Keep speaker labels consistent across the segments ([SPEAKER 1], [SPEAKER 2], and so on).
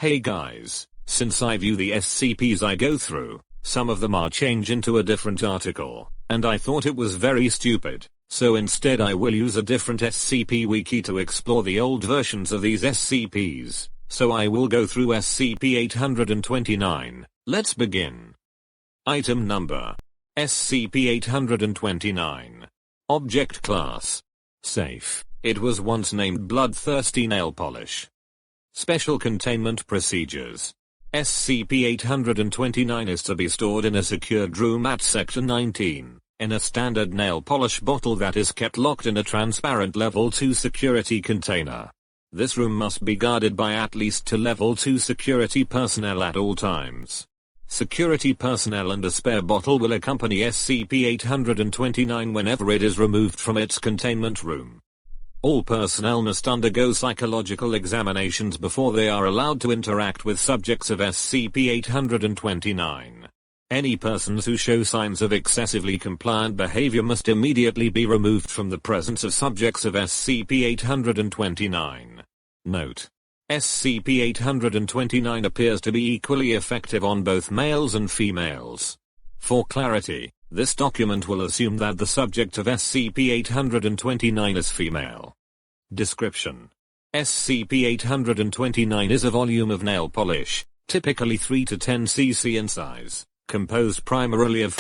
[SPEAKER 1] Hey guys, since I view the SCPs I go through, some of them are changed into a different article, and I thought it was very stupid, so instead I will use a different SCP wiki to explore the old versions of these SCPs, so I will go through SCP-829, let's begin. Item number. SCP-829. Object Class. Safe. It was once named Bloodthirsty Nail Polish. Special Containment Procedures. SCP-829 is to be stored in a secured room at Sector 19, in a standard nail polish bottle that is kept locked in a transparent Level 2 security container. This room must be guarded by at least 2 Level 2 security personnel at all times. Security personnel and a spare bottle will accompany SCP-829 whenever it is removed from its containment room. All personnel must undergo psychological examinations before they are allowed to interact with subjects of SCP-829. Any persons who show signs of excessively compliant behavior must immediately be removed from the presence of subjects of SCP-829. Note: SCP-829 appears to be equally effective on both males and females. For clarity, this document will assume that the subject of SCP-829 is female. Description: SCP-829 is a volume of nail polish, typically 3 to 10 cc in size, composed primarily of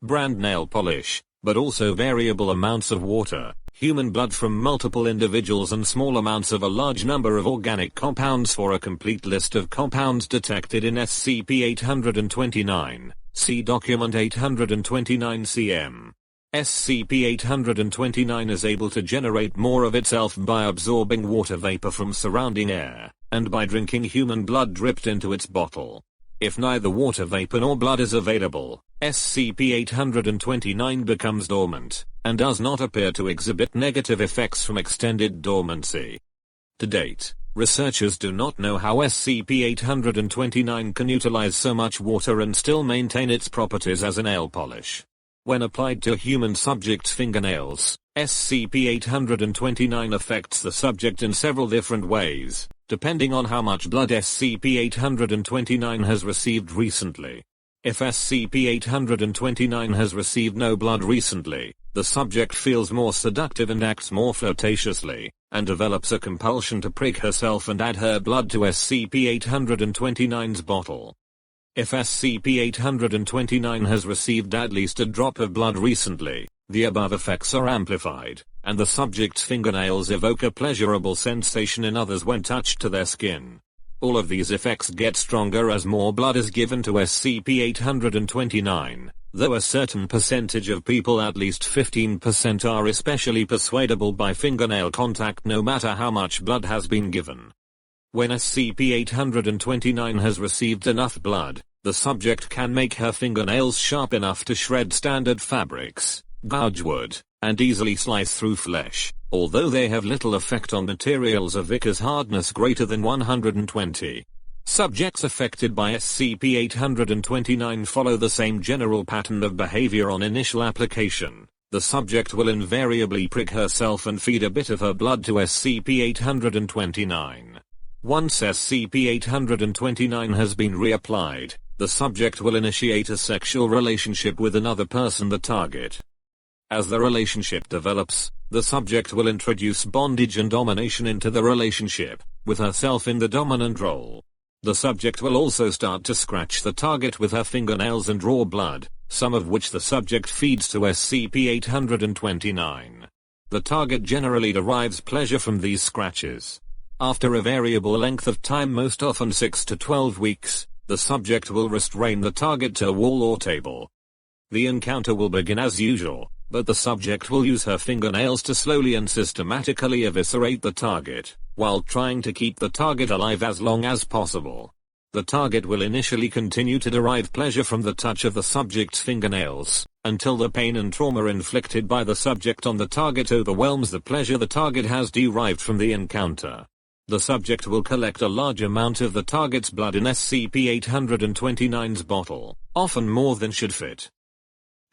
[SPEAKER 1] brand nail polish, but also variable amounts of water, human blood from multiple individuals and small amounts of a large number of organic compounds. For a complete list of compounds detected in SCP-829, see Document 829-CM. SCP-829 is able to generate more of itself by absorbing water vapor from surrounding air, and by drinking human blood dripped into its bottle. If neither water vapor nor blood is available, SCP-829 becomes dormant, and does not appear to exhibit negative effects from extended dormancy. To date, researchers do not know how SCP-829 can utilize so much water and still maintain its properties as a nail polish. When applied to human subjects' fingernails, SCP-829 affects the subject in several different ways, depending on how much blood SCP-829 has received recently. If SCP-829 has received no blood recently, the subject feels more seductive and acts more flirtatiously, and develops a compulsion to prick herself and add her blood to SCP-829's bottle. If SCP-829 has received at least a drop of blood recently, the above effects are amplified, and the subject's fingernails evoke a pleasurable sensation in others when touched to their skin. All of these effects get stronger as more blood is given to SCP-829, though a certain percentage of people, at least 15%, are especially persuadable by fingernail contact no matter how much blood has been given. When SCP-829 has received enough blood, the subject can make her fingernails sharp enough to shred standard fabrics, gouge wood, and easily slice through flesh, although they have little effect on materials of Vickers hardness greater than 120. Subjects affected by SCP-829 follow the same general pattern of behavior on initial application. The subject will invariably prick herself and feed a bit of her blood to SCP-829. Once SCP-829 has been reapplied, the subject will initiate a sexual relationship with another person, the target. As the relationship develops, the subject will introduce bondage and domination into the relationship, with herself in the dominant role. The subject will also start to scratch the target with her fingernails and draw blood, some of which the subject feeds to SCP-829. The target generally derives pleasure from these scratches. After a variable length of time, most often 6 to 12 weeks, the subject will restrain the target to a wall or table. The encounter will begin as usual, but the subject will use her fingernails to slowly and systematically eviscerate the target, while trying to keep the target alive as long as possible. The target will initially continue to derive pleasure from the touch of the subject's fingernails, until the pain and trauma inflicted by the subject on the target overwhelms the pleasure the target has derived from the encounter. The subject will collect a large amount of the target's blood in SCP-829's bottle, often more than should fit.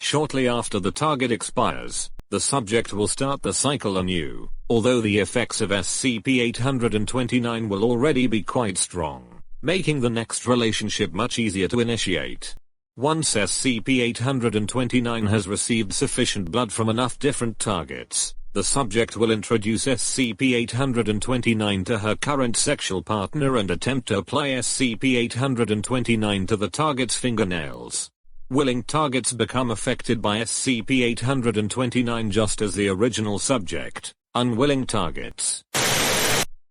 [SPEAKER 1] Shortly after the target expires, the subject will start the cycle anew, although the effects of SCP-829 will already be quite strong, making the next relationship much easier to initiate. Once SCP-829 has received sufficient blood from enough different targets, the subject will introduce SCP-829 to her current sexual partner and attempt to apply SCP-829 to the target's fingernails. Willing targets become affected by SCP-829 just as the original subject. Unwilling targets.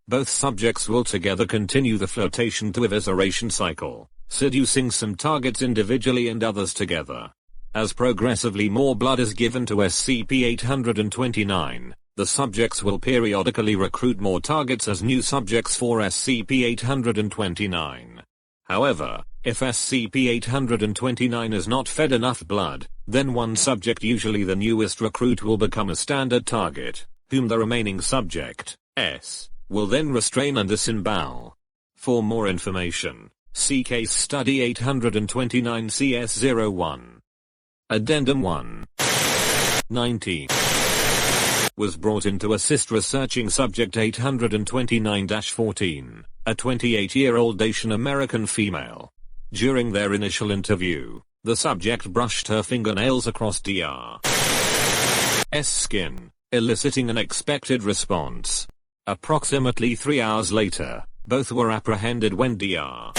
[SPEAKER 1] Both subjects will together continue the flotation to evisceration cycle, seducing some targets individually and others together. As progressively more blood is given to SCP-829, the subjects will periodically recruit more targets as new subjects for SCP-829. However, if SCP-829 is not fed enough blood, then one subject, usually the newest recruit, will become a standard target, whom the remaining subject, S, will then restrain and disembowel. For more information, see Case Study 829 CS01. Addendum 1. 19. Was brought in to assist researching Subject 829-14, a 28-year-old Asian American female. During their initial interview, the subject brushed her fingernails across Dr.'s skin, eliciting an expected response. Approximately 3 hours later, both were apprehended when Dr.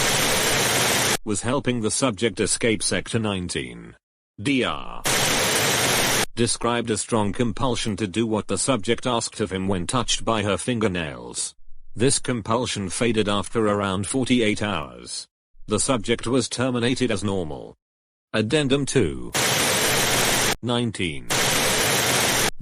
[SPEAKER 1] was helping the subject escape Sector 19. Dr. described a strong compulsion to do what the subject asked of him when touched by her fingernails. This compulsion faded after around 48 hours. The subject was terminated as normal. Addendum 2. 19.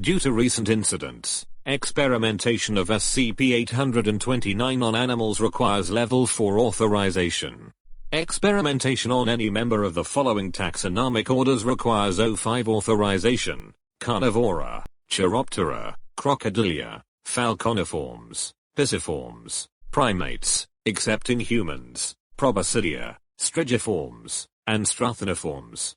[SPEAKER 1] Due to recent incidents, experimentation of SCP-829 on animals requires Level 4 authorization. Experimentation on any member of the following taxonomic orders requires O5 authorization: Carnivora, Chiroptera, Crocodilia, Falconiforms, Pisiforms, Primates, excepting humans, Proboscidea, Strigiforms, and Struthoniforms.